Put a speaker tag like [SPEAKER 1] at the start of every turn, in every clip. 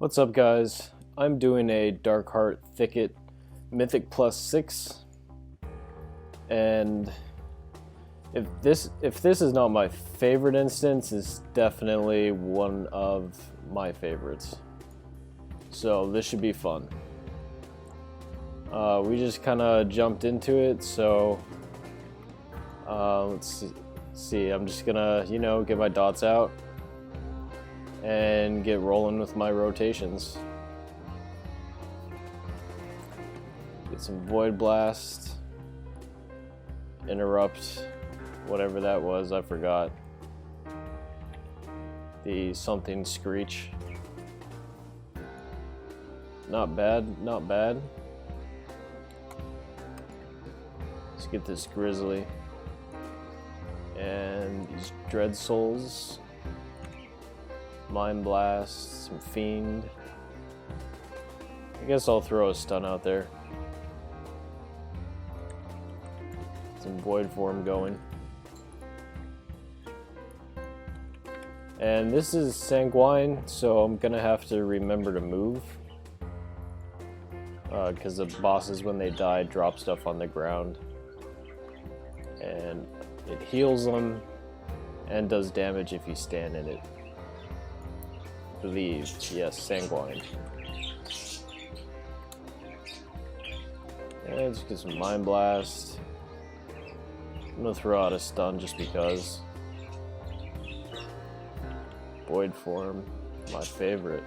[SPEAKER 1] What's up, guys? I'm doing a Darkheart Thicket Mythic +6, and if this is not my favorite instance, it's definitely one of my favorites. So this should be fun. We just kind of jumped into it, so let's see. I'm just gonna, get my dots out and get rolling with my rotations. Get some Void Blast, Interrupt, whatever that was, I forgot. The something Screech. Not bad, not bad. Let's get this Grizzly. And these Dread Souls. Mind Blast, some Fiend. I guess I'll throw a stun out there. Some Void Form going. And this is Sanguine, so I'm gonna have to remember to move. Because the bosses, when they die, drop stuff on the ground. And it heals them and does damage if you stand in it. Believe, yes, Sanguine. And let's get some Mind Blast. I'm gonna throw out a stun just because. Void Form, my favorite.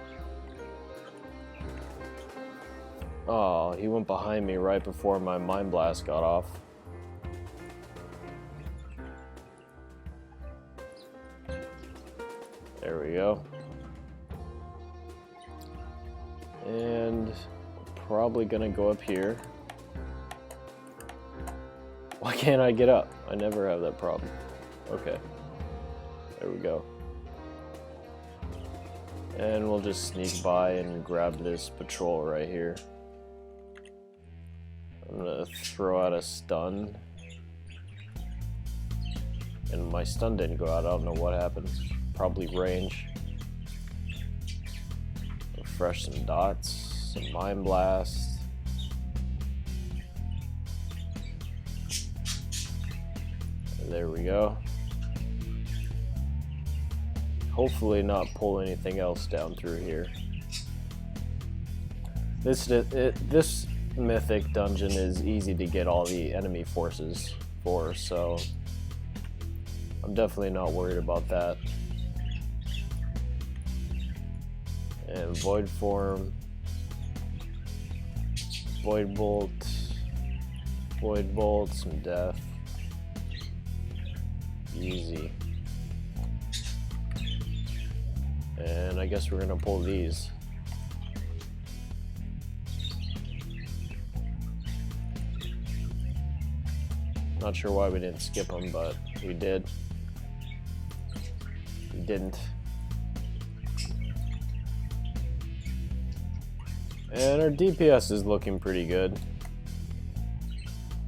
[SPEAKER 1] Oh, he went behind me right before my Mind Blast got off. There we go. And probably gonna go up here. Why can't I get up? I never have that problem. Okay. There we go. And we'll just sneak by and grab this patrol right here. I'm gonna throw out a stun. And my stun didn't go out. I don't know what happened. Probably range. Refresh some dots, some Mind Blast. There we go. Hopefully not pull anything else down through here. This mythic dungeon is easy to get all the enemy forces for, so I'm definitely not worried about that. And Void Form, Void Bolt, some Death. Easy. And I guess we're gonna pull these. Not sure why we didn't skip them, but we did. We didn't. And our DPS is looking pretty good.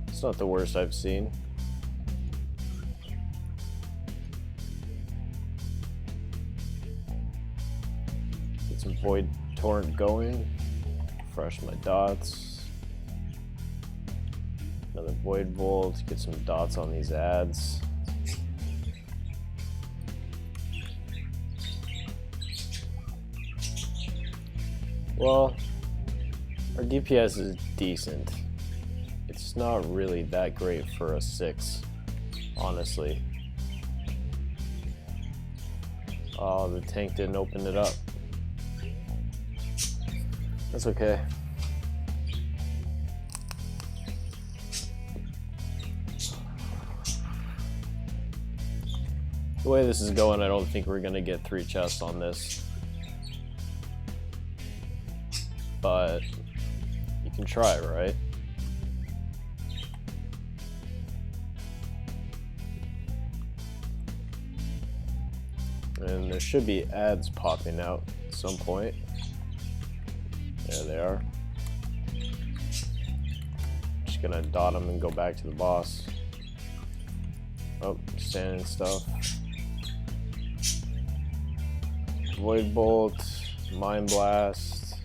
[SPEAKER 1] It's not the worst I've seen. Get some Void Torrent going. Refresh my dots. Another Void Bolt. Get some dots on these ads. Well, our DPS is decent. It's not really that great for a 6, honestly. Oh, the tank didn't open it up. That's okay. The way this is going, I don't think we're gonna get 3 chests on this. But you can try, right? And there should be ads popping out at some point. There they are. Just gonna dot them and go back to the boss. Oh, standing stuff. Void Bolt. Mind Blast.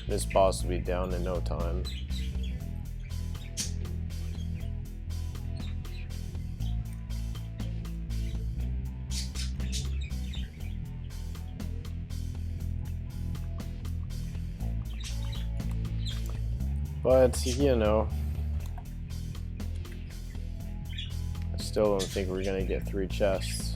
[SPEAKER 1] This boss will be down in no time. But, you know, I still don't think we're gonna get 3 chests.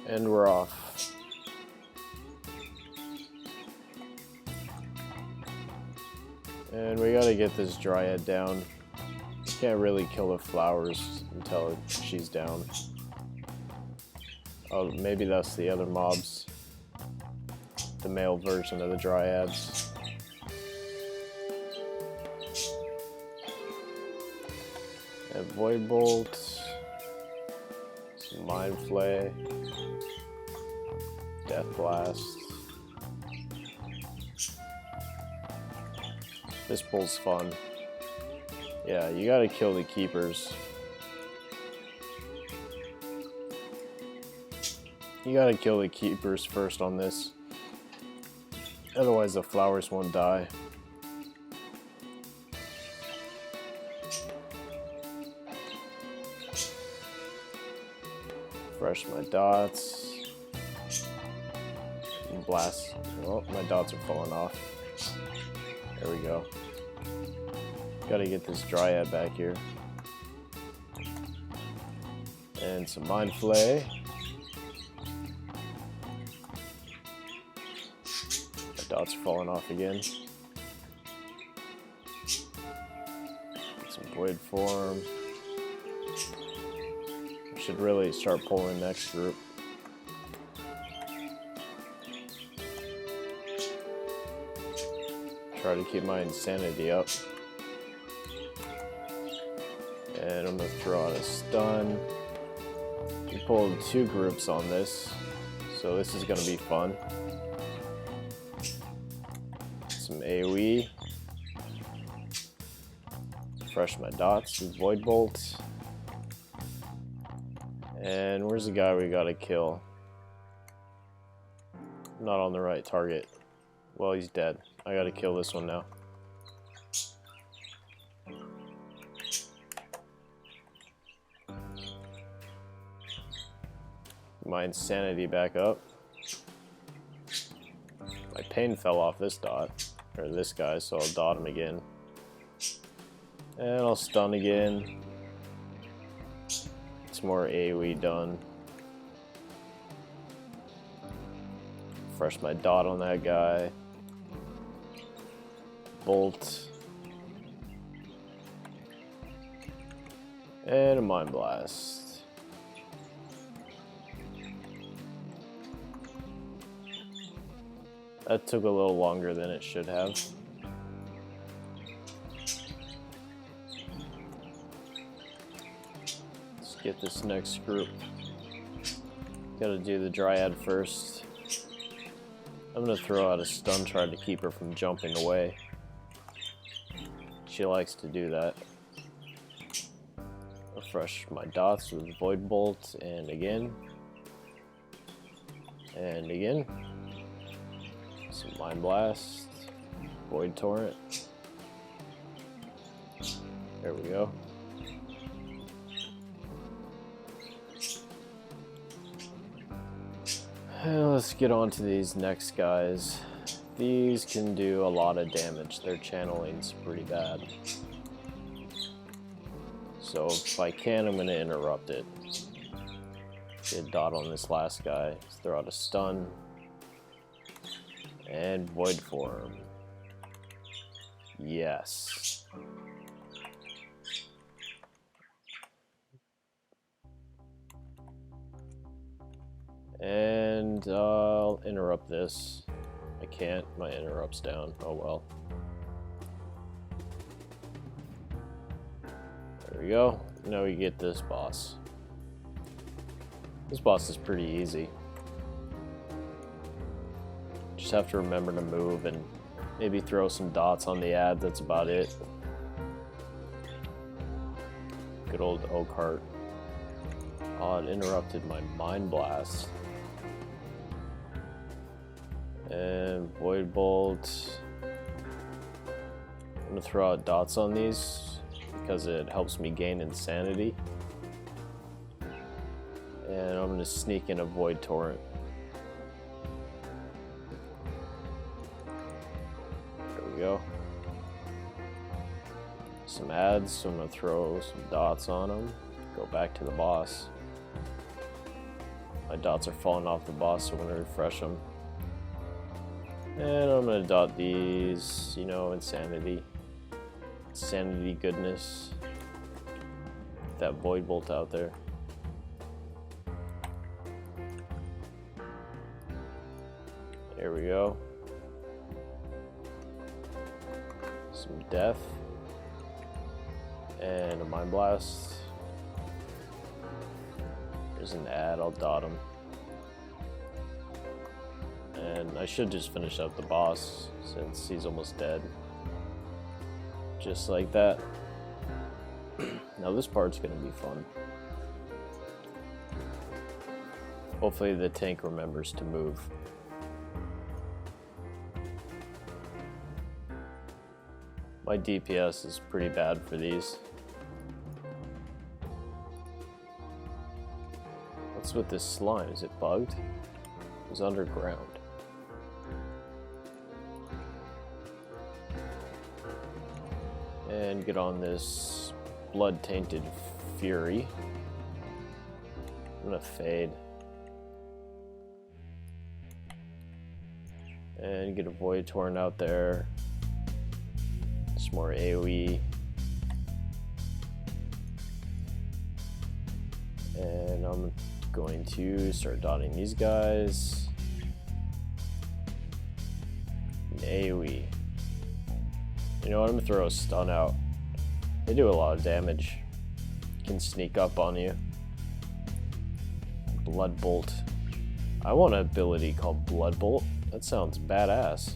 [SPEAKER 1] And we're off. And we gotta get this dryad down. Can't really kill the flowers until she's down. Oh, maybe that's the other mobs. The male version of the dryads. And Void Bolt. Some Mind Flay. Death Blast. This bull's fun. Yeah, you gotta kill the keepers. You gotta kill the keepers first on this. Otherwise the flowers won't die. Refresh my dots. And blast. Oh, my dots are falling off. There we go. Gotta get this dryad back here. And some Mind Flay. My dots are falling off again. Get some Void Form. Should really start pulling next group. Try to keep my insanity up. And I'm gonna throw out a stun. We pulled 2 groups on this, so this is gonna be fun. Some AoE. Refresh my dots with Void Bolt. And where's the guy we gotta kill? Not on the right target. Well, he's dead. I gotta kill this one now. My insanity back up. My pain fell off this dot, or this guy, so I'll dot him again. And I'll stun again. It's more AoE done. Refresh my dot on that guy. Bolt. And a Mind Blast. That took a little longer than it should have. Let's get this next group. Gotta do the dryad first. I'm gonna throw out a stun, try to keep her from jumping away. She likes to do that. Refresh my dots with Void Bolt, and again. And again. Some Mind Blast, Void Torrent. There we go. And let's get on to these next guys. These can do a lot of damage. Their channeling's pretty bad. So if I can, I'm gonna interrupt it. Get a dot on this last guy. Let's throw out a stun. And Void Form. Yes. And I'll interrupt this. I can't, my interrupt's down. Oh well. There we go. Now we get this boss. This boss is pretty easy. Just have to remember to move and Maybe throw some dots on the ad, that's about it. Good old Darkheart. Oh, it interrupted my Mind Blast. And Void Bolt. I'm gonna throw out dots on these because it helps me gain insanity. And I'm gonna sneak in a Void Torrent. There we go. Some ads, so I'm gonna throw some dots on them. Go back to the boss. My dots are falling off the boss, so I'm gonna refresh them. And I'm gonna dot these, you know, insanity. Insanity goodness. That Void Bolt out there. There we go. Some death. And a Mind Blast. There's an ad, I'll dot him. And I should just finish up the boss since he's almost dead. Just like that. Now this part's gonna be fun. Hopefully the tank remembers to move. My DPS is pretty bad for these. What's with this slime? Is it bugged? It's underground. And get on this blood-tainted fury. I'm gonna fade. And get a Void Torrent out there. Some more AoE. And I'm going to start dotting these guys. And AoE. You know what, I'm gonna throw a stun out. They do a lot of damage. Can sneak up on you. Blood Bolt. I want an ability called Blood Bolt. That sounds badass.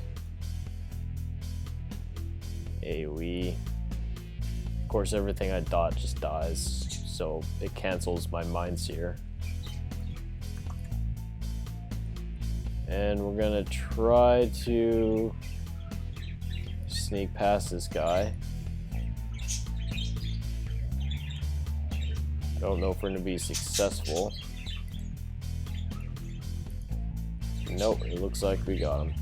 [SPEAKER 1] AoE. Of course, everything I dot just dies, so it cancels my Mind Seer. And we're gonna try to sneak past this guy. I don't know if we're gonna be successful. Nope, it looks like we got him.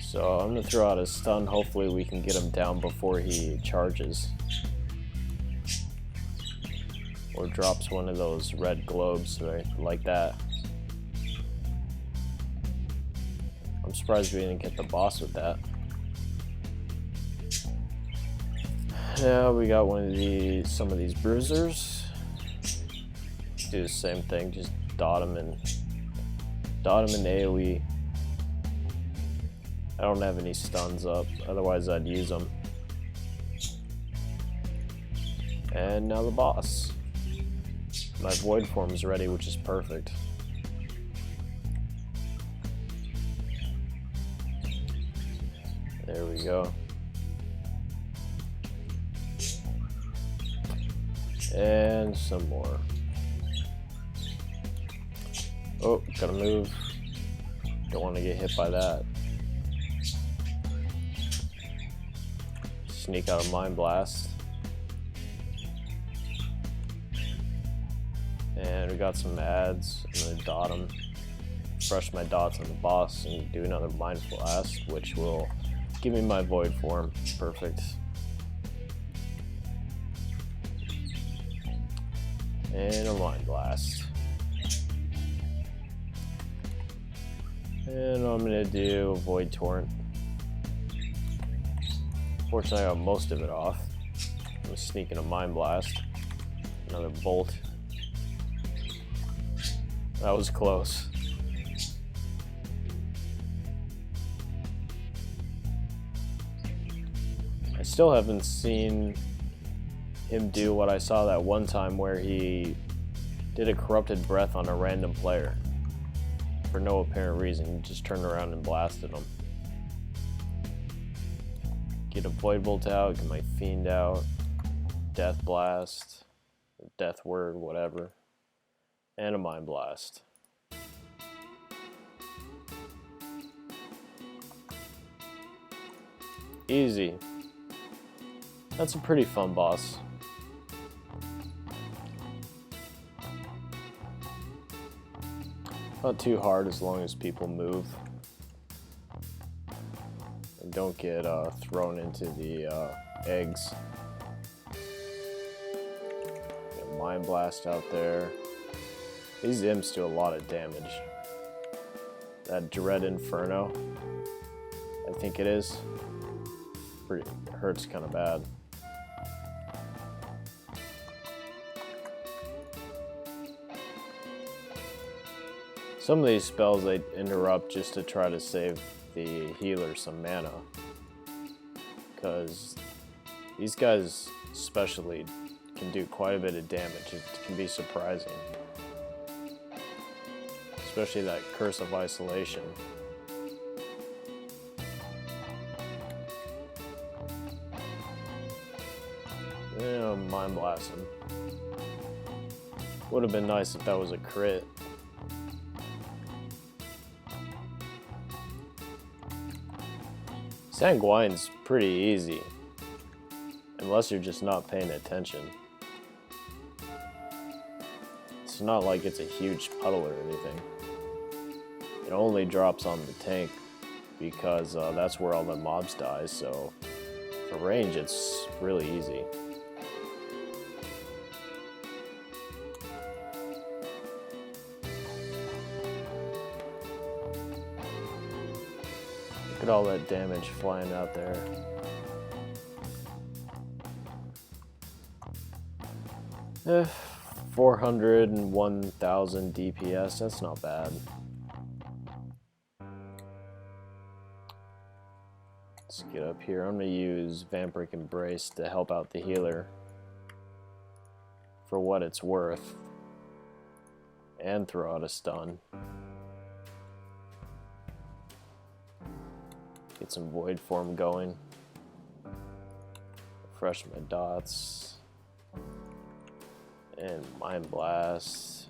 [SPEAKER 1] So I'm gonna throw out a stun. Hopefully we can get him down before he charges. Or drops one of those red globes, right? Like that. I'm surprised we didn't get the boss with that. Now we got some of these bruisers. Do the same thing, just dot them in AoE. I don't have any stuns up, otherwise I'd use them. And now the boss. My Void Form is ready, which is perfect. There we go. And some more. Oh, gotta move. Don't want to get hit by that. Sneak out a Mind Blast. And we got some ads. I'm gonna dot them. Brush my dots on the boss and do another Mind Blast, which will give me my Void Form. Perfect. And a Mind Blast. And I'm gonna do a Void Torrent. Fortunately, I got most of it off. I'm gonna sneak in a Mind Blast. Another Bolt. That was close. I still haven't seen him do what I saw that one time where he did a Corrupted Breath on a random player. for no apparent reason. You just turned around and blasted them. Get a Void Bolt out, get my Fiend out, Death Blast, or Death Word, whatever, and a Mind Blast. Easy. That's a pretty fun boss. Not too hard as long as people move and don't get thrown into the eggs. Get Mind Blast out there. These imps do a lot of damage. That Dread Inferno, I think it is. Pretty hurts kind of bad. Some of these spells they interrupt just to try to save the healer some mana, because these guys especially can do quite a bit of damage. It can be surprising, especially that Curse of Isolation. Yeah, Mind Blast him. Would have been nice if that was a crit. Sanguine's pretty easy, unless you're just not paying attention. It's not like it's a huge puddle or anything. It only drops on the tank because that's where all the mobs die, so for range it's really easy. Look at all that damage flying out there. Eh, 401,000 DPS, that's not bad. Let's get up here. I'm going to use Vampiric Embrace to help out the healer for what it's worth. And throw out a stun. Get some Void Form going. Refresh my dots. And Mind Blast.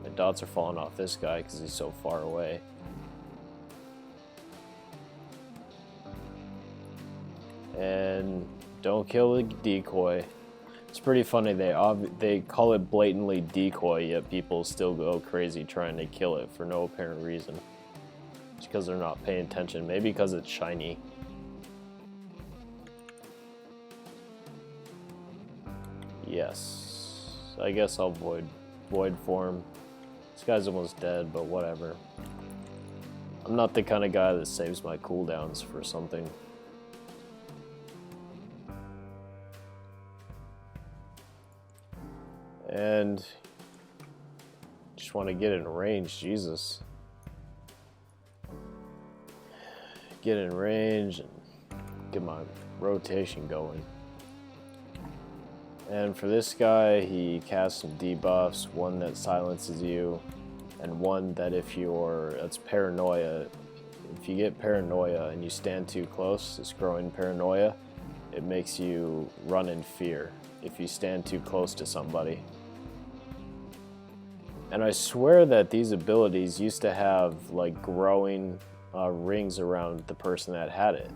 [SPEAKER 1] My dots are falling off this guy because he's so far away. And don't kill the decoy. It's pretty funny, they call it blatantly decoy, yet people still go crazy trying to kill it for no apparent reason. It's because they're not paying attention. Maybe because it's shiny. Yes. I guess I'll void form. This guy's almost dead, but whatever. I'm not the kind of guy that saves my cooldowns for something. And just want to get in range, Jesus. Get in range and get my rotation going. And for this guy, he casts some debuffs, one that silences you, and one that that's paranoia. If you get paranoia and you stand too close, this growing paranoia, it makes you run in fear if you stand too close to somebody. And I swear that these abilities used to have like growing rings around the person that had it.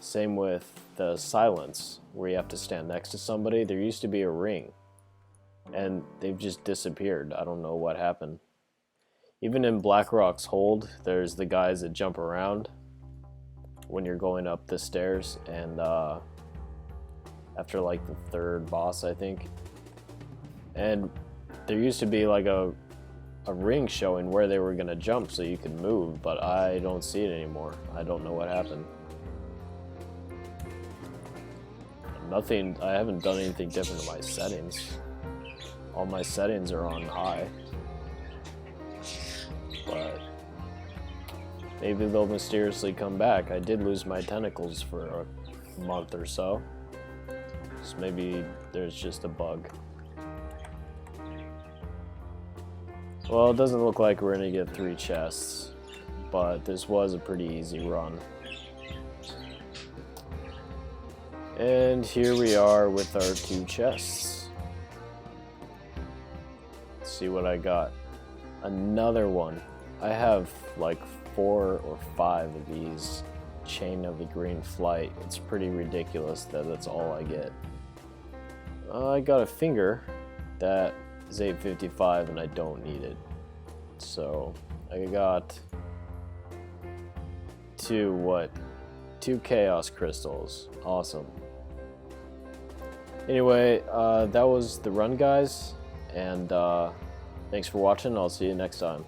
[SPEAKER 1] Same with the silence, where you have to stand next to somebody. There used to be a ring, and they've just disappeared. I don't know what happened. Even in Blackrock's Hold, there's the guys that jump around when you're going up the stairs, and after like the third boss, I think. And there used to be like a ring showing where they were gonna jump so you could move, but I don't see it anymore. I don't know what happened. Nothing, I haven't done anything different to my settings. All my settings are on high. But maybe they'll mysteriously come back. I did lose my tentacles for a month or so. So maybe there's just a bug. Well, it doesn't look like we're gonna get 3 chests, but this was a pretty easy run. And here we are with our 2 chests. Let's see what I got. Another one. I have like 4 or 5 of these Chain of the Green Flight. It's pretty ridiculous that that's all I get. I got a finger that is 855 and I don't need it. So I got 2 Chaos Crystals. Awesome. Anyway, that was the run, guys, and thanks for watching. I'll see you next time.